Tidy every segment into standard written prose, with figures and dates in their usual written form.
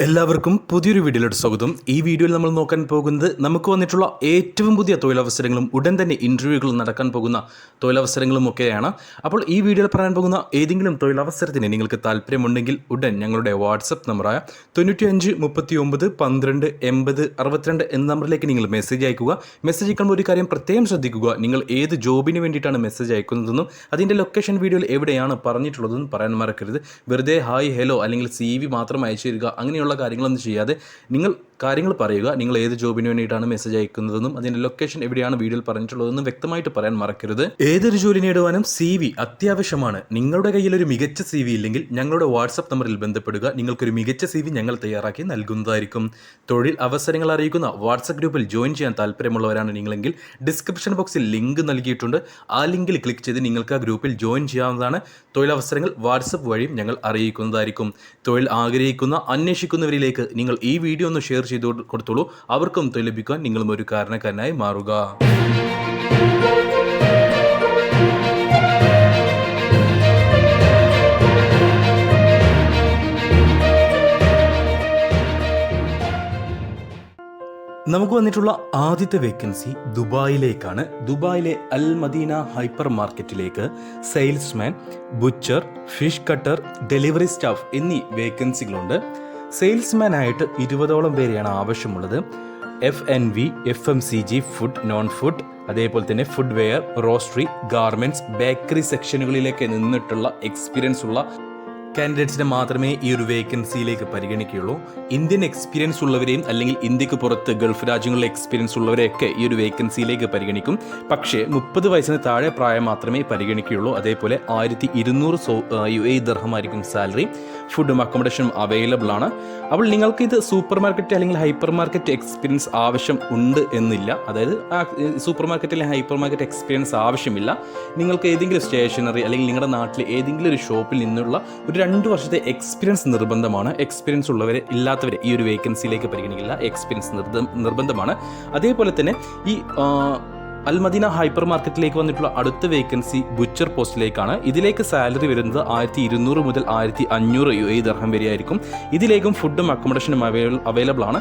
എല്ലാവർക്കും പുതിയൊരു വീഡിയോയിലോട്ട് സ്വാഗതം. ഈ വീഡിയോയിൽ നമ്മൾ നോക്കാൻ പോകുന്നത് നമുക്ക് വന്നിട്ടുള്ള ഏറ്റവും പുതിയ തൊഴിലവസരങ്ങളും ഉടൻ തന്നെ ഇൻ്റർവ്യൂകളും നടക്കാൻ പോകുന്ന തൊഴിലവസരങ്ങളും ഒക്കെയാണ്. അപ്പോൾ ഈ വീഡിയോയിൽ പറയാൻ പോകുന്ന ഏതെങ്കിലും തൊഴിലവസരത്തിന് നിങ്ങൾക്ക് താല്പര്യമുണ്ടെങ്കിൽ ഉടൻ ഞങ്ങളുടെ വാട്സപ്പ് നമ്പറായ 95 39 12 80 62 എന്ന നമ്പറിലേക്ക് നിങ്ങൾ മെസ്സേജ് അയക്കുക. മെസ്സേജ് അയക്കുമ്പോൾ ഒരു കാര്യം പ്രത്യേകം ശ്രദ്ധിക്കുക, നിങ്ങൾ ഏത് ജോബിന് വേണ്ടിയിട്ടാണ് മെസ്സേജ് അയക്കുന്നതെന്നും അതിൻ്റെ ലൊക്കേഷൻ വീഡിയോയിൽ എവിടെയാണ് പറഞ്ഞിട്ടുള്ളതെന്നും പറയാൻ മറക്കരുത്. വെറുതെ ഹായ് ഹലോ അല്ലെങ്കിൽ CV മാത്രം അയച്ചു തരിക, അങ്ങനെയുള്ള കാര്യങ്ങളൊന്നും ചെയ്യാതെ നിങ്ങൾ കാര്യങ്ങൾ പറയുക. നിങ്ങൾ ഏത് ജോബിന് വേണ്ടിയിട്ടാണ് മെസ്സേജ് അയക്കുന്നതെന്നും അതിൻ്റെ ലൊക്കേഷൻ എവിടെയാണ് വീഡിയോയിൽ പറഞ്ഞിട്ടുള്ളതെന്നും വ്യക്തമായിട്ട് പറയാൻ മറക്കരുത്. ഏതൊരു ജോലി നേടുവാനും CV അത്യാവശ്യമാണ്. നിങ്ങളുടെ കയ്യിൽ ഒരു മികച്ച CV ഇല്ലെങ്കിൽ ഞങ്ങളുടെ വാട്സപ്പ് നമ്പറിൽ ബന്ധപ്പെടുക. നിങ്ങൾക്കൊരു മികച്ച CV ഞങ്ങൾ തയ്യാറാക്കി നൽകുന്നതായിരിക്കും. തൊഴിൽ അവസരങ്ങൾ അറിയിക്കുന്ന വാട്സപ്പ് ഗ്രൂപ്പിൽ ജോയിൻ ചെയ്യാൻ താല്പര്യമുള്ളവരാണ് നിങ്ങളെങ്കിൽ ഡിസ്ക്രിപ്ഷൻ ബോക്സിൽ ലിങ്ക് നൽകിയിട്ടുണ്ട്. ആ ലിങ്കിൽ ക്ലിക്ക് ചെയ്ത് നിങ്ങൾക്ക് ആ ഗ്രൂപ്പിൽ ജോയിൻ ചെയ്യാവുന്നതാണ്. തൊഴിലവസരങ്ങൾ വാട്സപ്പ് വഴിയും ഞങ്ങൾ അറിയിക്കുന്നതായിരിക്കും. തൊഴിൽ ആഗ്രഹിക്കുന്ന അന്വേഷിക്കുന്നവരിലേക്ക് നിങ്ങൾ ഈ വീഡിയോ ഒന്ന് ഷെയർ ചെയ്തു കൊടുത്തോളൂ. അവർക്കും തൊഴിൽ ലഭിക്കാൻ നിങ്ങളും ഒരു കാരണക്കാരനായി മാറുക. നമുക്ക് വന്നിട്ടുള്ള ആദ്യത്തെ വേക്കൻസി ദുബായിലേക്കാണ്. ദുബായിലെ അൽ മദീന ഹൈപ്പർ മാർക്കറ്റിലേക്ക് salesman, butcher, fish cutter, delivery staff എന്നീ വേക്കൻസികളുണ്ട്. സെയിൽസ്മാൻ ആയിട്ട് 20ഓളം പേരെയാണ് ആവശ്യമുള്ളത്. FNV, FMCG, food, non food, അതേപോലെ തന്നെ food ware, roastery, garments, bakery സെക്ഷനുകളിലേക്ക് നിന്നിട്ടുള്ള എക്സ്പീരിയൻസ് ഉള്ള കാൻഡിഡേറ്റ്സിനെ മാത്രമേ ഈ ഒരു വേക്കൻസിയിലേക്ക് പരിഗണിക്കുകയുള്ളൂ. ഇന്ത്യൻ എക്സ്പീരിയൻസ് ഉള്ളവരെയും അല്ലെങ്കിൽ ഇന്ത്യക്ക് പുറത്ത് ഗൾഫ് രാജ്യങ്ങളിലെ എക്സ്പീരിയൻസ് ഉള്ളവരെയൊക്കെ ഈ ഒരു വേക്കൻസിയിലേക്ക് പരിഗണിക്കും. പക്ഷേ 30 വയസ്സിന് താഴെ പ്രായം മാത്രമേ പരിഗണിക്കുകയുള്ളൂ. അതേപോലെ 1200 UAE ദിർഹമായിരിക്കും സാലറി. ഫുഡും അക്കോമഡേഷനും അവൈലബിൾ ആണ്. അപ്പോൾ നിങ്ങൾക്ക് ഇത് സൂപ്പർ മാർക്കറ്റ് അല്ലെങ്കിൽ ഹൈപ്പർ മാർക്കറ്റ് എക്സ്പീരിയൻസ് ആവശ്യം ഉണ്ട് എന്നില്ല. അതായത് സൂപ്പർ മാർക്കറ്റ് അല്ലെങ്കിൽ ഹൈപ്പർ മാർക്കറ്റ് എക്സ്പീരിയൻസ് ആവശ്യമില്ല. നിങ്ങൾക്ക് ഏതെങ്കിലും സ്റ്റേഷനറി അല്ലെങ്കിൽ നിങ്ങളുടെ നാട്ടിലെ ഏതെങ്കിലും ഒരു ഷോപ്പിൽ നിന്നുള്ള ഒരു 2 വർഷത്തെ എക്സ്പീരിയൻസ് നിർബന്ധമാണ്. എക്സ്പീരിയൻസ് ഉള്ളവരെ ഇല്ലാത്തവരെ ഈ ഒരു വേക്കൻസിയിലേക്ക് പരിഗണിക്കില്ല. എക്സ്പീരിയൻസ് നിർബന്ധമാണ്. അതേപോലെ തന്നെ ഈ അൽ മദീന ഹൈപ്പർ മാർക്കറ്റിലേക്ക് വന്നിട്ടുള്ള അടുത്ത വേക്കൻസി ബുച്ചർ പോസ്റ്റിലേക്കാണ്. ഇതിലേക്ക് സാലറി വരുന്നത് 1200 മുതൽ 1500 UAE ദിർഹം വരെയായിരിക്കും. ഇതിലേക്കും ഫുഡും അക്കോമഡേഷനും അവൈലബിൾ ആണ്.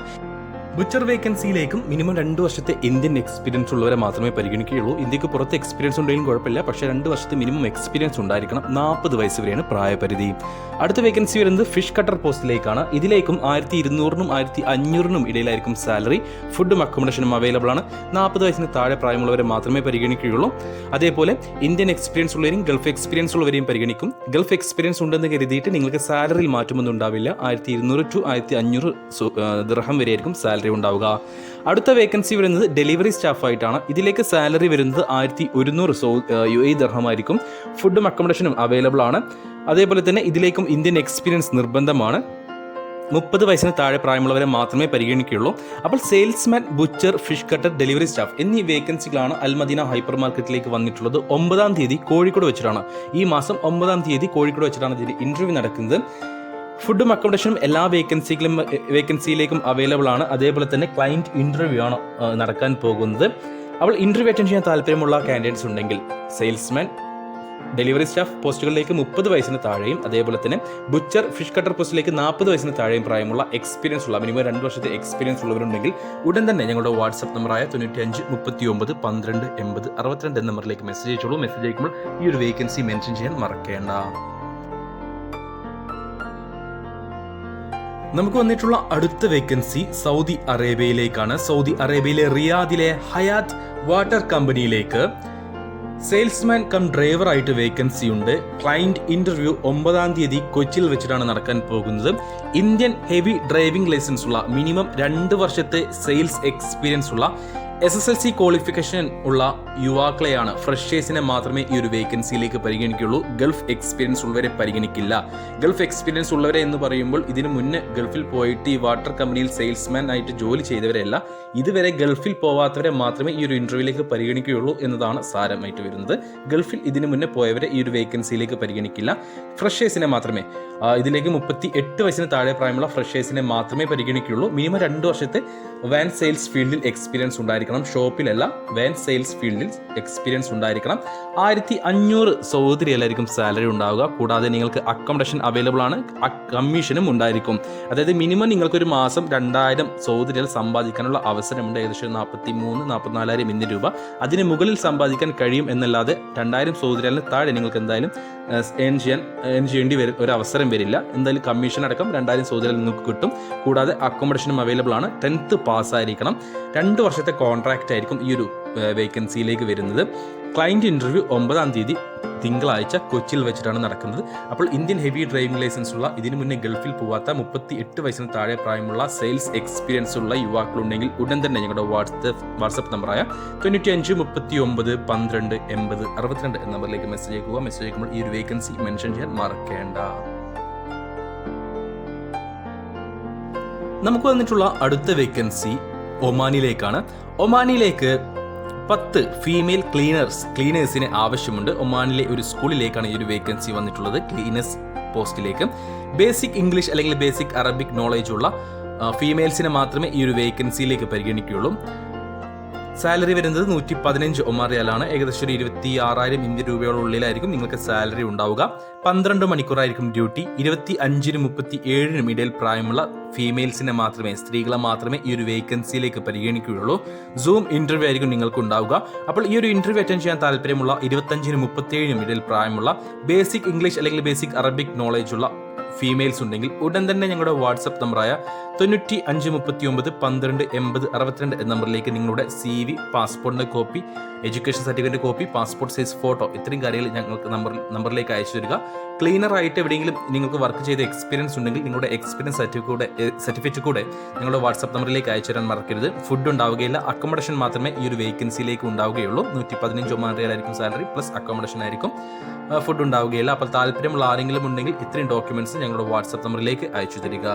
ബുച്ചർ വേക്കൻസിയിലേക്കും മിനിമം 2 വർഷത്തെ ഇന്ത്യൻ എക്സ്പീരിയൻസ് ഉള്ളവരെ മാത്രമേ പരിഗണിക്കുകയുള്ളൂ. ഇന്ത്യക്ക് പുറത്ത് എക്സ്പീരിയൻസ് ഉണ്ടെങ്കിലും കുഴപ്പമില്ല, പക്ഷേ 2 വർഷത്തെ മിനിമം എക്സ്പീരിയൻസ് ഉണ്ടായിരിക്കണം. 40 വയസ്സ് വരെയാണ് പ്രായപരിധി. അടുത്ത വേക്കൻസി വരുന്നത് ഫിഷ് കട്ടർ പോസ്റ്റിലേക്കാണ്. ഇതിലേക്കും 1200 1500 ഇടയിലായിരിക്കും സാലറി. ഫുഡും അക്കോമഡേഷനും അവൈലബിൾ ആണ്. 40 വയസ്സിന് താഴെ പ്രായമുള്ളവരെ മാത്രമേ പരിഗണിക്കുകയുള്ളൂ. അതേപോലെ ഇന്ത്യൻ എക്സ്പീരിയൻസ് ഉള്ളവരെയും ഗൾഫ് എക്സ്പീരിയൻസ് ഉള്ളവരെയും പരിഗണിക്കും. ഗൾഫ് എക്സ്പീരിയൻസ് ഉണ്ടെന്ന് കരുതിയിട്ട് നിങ്ങൾക്ക് സാലറിയിൽ മാറ്റമൊന്നും ഉണ്ടാവില്ല. 1200 to 1500 ദിർഹം വരെയായിരിക്കും സാലറി ഉണ്ടാവുക. അടുത്ത വേക്കൻസി വരുന്നത് ഡെലിവറി സ്റ്റാഫായിട്ടാണ്. ഇതിലേക്ക് സാലറി വരുന്നത് 1100 UAE ദിർഹമായിരിക്കും. ഫുഡും അക്കോമഡേഷനും അവൈലബിൾ ആണ്. അതേപോലെ തന്നെ ഇതിലേക്കും ഇന്ത്യൻ എക്സ്പീരിയൻസ് നിർബന്ധമാണ്. 30 വയസ്സിന് താഴെ പ്രായമുള്ളവരെ മാത്രമേ പരിഗണിക്കുകയുള്ളൂ. അപ്പോൾ salesman, butcher, fish cutter, delivery staff എന്നീ വേക്കൻസികളാണ് അൽ മദീന ഹൈപ്പർ മാർക്കറ്റിലേക്ക് വന്നിട്ടുള്ളത്. 9-ാം തീയതി കോഴിക്കോട് വെച്ചിട്ടാണ്, ഈ മാസം 9-ാം തീയതി കോഴിക്കോട് വെച്ചിട്ടാണ് ഇതിന് ഇന്റർവ്യൂ നടക്കുന്നത്. ഫുഡും അക്കോമഡേഷനും എല്ലാ വേക്കൻസിയിലേക്കും അവൈലബിൾ ആണ്. അതേപോലെ തന്നെ ക്ലയൻറ്റ് ഇൻ്റർവ്യൂ ആണ് നടക്കാൻ പോകുന്നത്. അപ്പോൾ ഇൻ്റർവ്യൂ അറ്റൻഡ് ചെയ്യാൻ താല്പര്യമുള്ള കാൻഡിഡേറ്റ്സ് ഉണ്ടെങ്കിൽ സെയിൽസ്മാൻ, ഡെലിവറി സ്റ്റാഫ് പോസ്റ്റുകളിലേക്ക് 30 വയസ്സിന് താഴെയും അതേപോലെ തന്നെ ബുച്ചർ, ഫിഷ് കട്ടർ പോസ്റ്റിലേക്ക് 40 വയസ്സിന് താഴെയും പ്രായമുള്ള എക്സ്പീരിയൻസ് ഉള്ള മിനിമം 2 വർഷത്തെ എക്സ്പീരിയൻസ് ഉള്ളവരുണ്ടെങ്കിൽ ഉടൻ തന്നെ ഞങ്ങളുടെ വാട്സപ്പ് നമ്പറായ 95 39 12 80 62 എന്ന നമ്പറിലേക്ക് മെസ്സേജ് അയച്ചോളൂ. മെസ്സേജ് അയക്കുമ്പോൾ ഈ ഒരു വേക്കൻസി മെൻഷൻ ചെയ്യാൻ മറക്കേണ്ട. നമുക്ക് വന്നിട്ടുള്ള അടുത്ത വേക്കൻസി സൗദി അറേബ്യയിലേക്കാണ്. സൗദി അറേബ്യയിലെ റിയാദിലെ ഹയാത്ത് വാട്ടർ കമ്പനിയിലേക്ക് സെയിൽസ്മാൻ കം ഡ്രൈവർ ആയിട്ട് വേക്കൻസി ഉണ്ട്. ക്ലയന്റ് ഇന്റർവ്യൂ 9-ാം തീയതി കൊച്ചിയിൽ വെച്ചിട്ടാണ് നടക്കാൻ പോകുന്നത്. ഇന്ത്യൻ ഹെവി ഡ്രൈവിംഗ് ലൈസൻസ് ഉള്ള മിനിമം 2 വർഷത്തെ സെയിൽസ് എക്സ്പീരിയൻസ് ഉള്ള SSLC ക്വാളിഫിക്കേഷൻ ഉള്ള യുവാക്കളെയാണ്, ഫ്രഷേഴ്സിനെ മാത്രമേ ഈ ഒരു വേക്കൻസിയിലേക്ക് പരിഗണിക്കുകയുള്ളൂ. ഗൾഫ് എക്സ്പീരിയൻസ് ഉള്ളവരെ പരിഗണിക്കില്ല. ഗൾഫ് എക്സ്പീരിയൻസ് ഉള്ളവരെ എന്ന് പറയുമ്പോൾ ഇതിനു മുന്നേ ഗൾഫിൽ പോയിട്ട് ഈ വാട്ടർ കമ്പനിയിൽ സെയിൽസ്മാൻ ആയിട്ട് ജോലി ചെയ്തവരെയല്ല, ഇതുവരെ ഗൾഫിൽ പോവാത്തവരെ മാത്രമേ ഈ ഒരു ഇന്റർവ്യൂവിലേക്ക് പരിഗണിക്കുകയുള്ളൂ എന്നതാണ് സാരമായിട്ട് വരുന്നത്. ഗൾഫിൽ ഇതിനു മുന്നേ പോയവരെ ഈ ഒരു വേക്കൻസിയിലേക്ക് പരിഗണിക്കില്ല. ഫ്രഷേഴ്സിനെ മാത്രമേ, ഇതിലേക്ക് 38 വയസ്സിന് താഴെ പ്രായമുള്ള ഫ്രഷേഴ്സിനെ മാത്രമേ പരിഗണിക്കുകയുള്ളൂ. മിനിമം 2 വർഷത്തെ വാൻ സെയിൽസ് ഫീൽഡിൽ എക്സ്പീരിയൻസ് ഉണ്ടായിരിക്കും. ഉണ്ടായിരിക്കണം, ഷോപ്പിലല്ല വാൻ സെയിൽസ് ഫീൽഡിൽ എക്സ്പീരിയൻസ് ഉണ്ടായിരിക്കണം. 1500 സൗദി റിയാലായിരിക്കും സാലറി ഉണ്ടാവുക. കൂടാതെ നിങ്ങൾക്ക് അക്കോമഡേഷൻ അവൈലബിൾ ആണ്, കമ്മീഷനും ഉണ്ടായിരിക്കും. അതായത് മിനിമം നിങ്ങൾക്കൊരു മാസം 2000 സൗദി റിയാൽ സമ്പാദിക്കാനുള്ള അവസരമുണ്ട്. ഏകദേശം 43,000-44,000 ഇന്ത്യൻ രൂപ. അതിന് മുകളിൽ സമ്പാദിക്കാൻ കഴിയും എന്നല്ലാതെ 2000 സൗദി റിയാലിന് താഴെ നിങ്ങൾക്ക് എന്തായാലും ഏൺ ചെയ്യേണ്ടി ഒരു അവസരം വരില്ല. എന്തായാലും കമ്മീഷൻ അടക്കം 2000 സൗദി റിയാൽ നിങ്ങൾക്ക് കിട്ടും. കൂടാതെ അക്കോമഡേഷനും അവൈലബിൾ ആണ്. 10th പാസ്സായിരിക്കണം. 2 വർഷത്തെ കോൺട്രാക്റ്റ് ആയിരിക്കും ഈ ഒരു വേക്കൻസിയിലേക്ക് വരുന്നത്. ക്ലയൻറ്റ് ഇൻ്റർവ്യൂ 9-ാം തീയതി തിങ്കളാഴ്ച കൊച്ചിയിൽ വെച്ചിട്ടാണ് നടക്കുന്നത്. അപ്പോൾ ഇന്ത്യൻ ഹെവി ഡ്രൈവിംഗ് ലൈസൻസ് ഉള്ള, ഇതിനു മുന്നേ ഗൾഫിൽ പോകാത്ത 38 വയസ്സിന് താഴെ പ്രായമുള്ള സെയിൽസ് എക്സ്പീരിയൻസ് ഉള്ള യുവാക്കളുണ്ടെങ്കിൽ ഉടൻ തന്നെ ഞങ്ങളുടെ വാട്സപ്പ് നമ്പറായ 95 39 12 80 62 എന്ന നമ്പറിലേക്ക് മെസ്സേജ് അയക്കുക. മെസ്സേജ് അയക്കുമ്പോൾ ഈ ഒരു വേക്കൻസി മെൻഷൻ ചെയ്യാൻ മറക്കേണ്ട. നമുക്ക് വന്നിട്ടുള്ള അടുത്ത വേക്കൻസി ഒമാനിലേക്കാണ്. ഒമാനിലേക്ക് 10 ഫീമെയിൽ ക്ലീനേഴ്സിന് ആവശ്യമുണ്ട്. ഒമാനിലെ ഒരു സ്കൂളിലേക്കാണ് ഈ ഒരു വേക്കൻസി വന്നിട്ടുള്ളത്. ക്ലീനേഴ്സ് പോസ്റ്റിലേക്ക് ബേസിക് ഇംഗ്ലീഷ് അല്ലെങ്കിൽ ബേസിക് അറബിക് നോളേജ് ഉള്ള ഫീമെയിൽസിനെ മാത്രമേ ഈ ഒരു വേക്കൻസിയിലേക്ക് പരിഗണിക്കുകയുള്ളൂ. സാലറി വരുന്നത് 115 ഒമാൻ റിയാലാണ്. ഏകദേശം 26,000 ഇന്ത്യൻ രൂപയോളം ഉള്ളിലായിരിക്കും നിങ്ങൾക്ക് സാലറി ഉണ്ടാവുക. 12 മണിക്കൂറായിരിക്കും ഡ്യൂട്ടി. 25-നും 37-നും ഇടയിൽ പ്രായമുള്ള ഫീമെയിൽസിനെ മാത്രമേ, സ്ത്രീകളെ മാത്രമേ ഈ ഒരു വേക്കൻസിയിലേക്ക് പരിഗണിക്കുകയുള്ളൂ. സൂം ഇന്റർവ്യൂ ആയിരിക്കും നിങ്ങൾക്ക് ഉണ്ടാവുക. അപ്പോൾ ഈ ഒരു ഇന്റർവ്യൂ അറ്റൻഡ് ചെയ്യാൻ താല്പര്യമുള്ള 25-നും 37-നും ഇടയിൽ പ്രായമുള്ള ബേസിക് ഇംഗ്ലീഷ് അല്ലെങ്കിൽ ബേസിക് അറബിക് നോളേജ് ഉള്ള ഫീമെയിൽസ് ഉണ്ടെങ്കിൽ ഉടൻ തന്നെ ഞങ്ങളുടെ വാട്സപ്പ് നമ്പറായ 95 39 12 80 62 എന്ന നമ്പറിലേക്ക് നിങ്ങളുടെ CV, പാസ്പോർട്ടിന്റെ copy, education certificate copy, passport size photo, ഇത്രയും കാര്യങ്ങൾ ഞങ്ങൾക്ക് നമ്പറിലേക്ക് അയച്ചു തരിക. ക്ലീനറായിട്ട് എവിടെയെങ്കിലും നിങ്ങൾക്ക് വർക്ക് ചെയ്ത എക്സ്പീരിയൻസ് ഉണ്ടെങ്കിൽ നിങ്ങളുടെ എക്സ്പീരിയൻസ് സർട്ടിഫിക്കറ്റ് കൂടെ ഞങ്ങളുടെ വാട്സപ്പ് നമ്പറിലേക്ക് അയച്ചു തരാൻ മറക്കരുത്. ഫുഡ് ഉണ്ടാവുകയില്ല, അക്കോമഡേഷൻ മാത്രമേ ഈ ഒരു വേക്കൻസിയിലേക്ക് ഉണ്ടാവുകയുള്ളൂ. 115 ഒമാൻ റിയാൽ ആയിരിക്കും സാലറി, പ്ലസ് അക്കോമഡേഷൻ ആയിരിക്കും. ഫുഡ് ഉണ്ടാവുകയില്ല. അപ്പോൾ താല്പര്യമുള്ള ആരെങ്കിലും ഉണ്ടെങ്കിൽ ഇത്രയും ഡോക്യുമെന്റ്സ് ഞങ്ങളുടെ വാട്സപ്പ് നമ്പറിലേക്ക് അയച്ചു തരിക.